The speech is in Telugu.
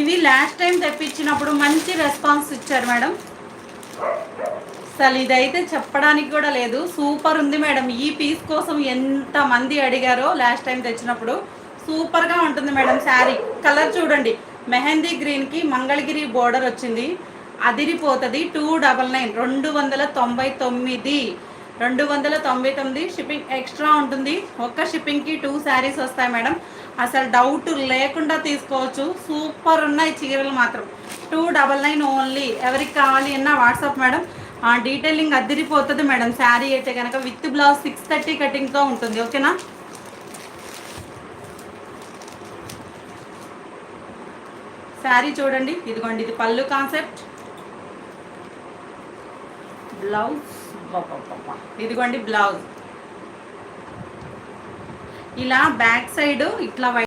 ఇవి లాస్ట్ టైం తెప్పించినప్పుడు మంచి రెస్పాన్స్ ఇచ్చారు మేడం. అసలు ఇదైతే చెప్పడానికి కూడా లేదు, సూపర్ ఉంది మేడం. ఈ పీస్ కోసం ఎంతమంది అడిగారో లాస్ట్ టైం తెచ్చినప్పుడు. సూపర్గా ఉంటుంది మేడం శారీ. కలర్ చూడండి, మెహందీ గ్రీన్కి మంగళగిరి బోర్డర్ వచ్చింది, అదిరిపోతుంది. 299 299 షిప్పింగ్ ఎక్స్ట్రా ఉంటుంది. ఒక్క షిప్పింగ్కి 2 శారీస్ వస్తాయి మేడం. అసలు డౌట్ లేకుండా తీసుకోవచ్చు. సూపర్ ఉన్నాయి చీరలు మాత్రం. 299 ఓన్లీ. ఎవరికి కావాలి అన్నా వాట్సాప్ మేడం. డీటెయిలింగ్ అదిరిపోతుంది మేడం. శారీ అయితే కనుక విత్ బ్లౌజ్ 630 కటింగ్తో ఉంటుంది. ఓకేనా? శారీ చూడండి, ఇదిగోండి, ఇది పళ్ళు కాన్సెప్ట్, బ్లౌజ్ ఇదిగోండి బ్లౌజ్. ఇలా బ్యాక్ సైడ్ ఇట్లా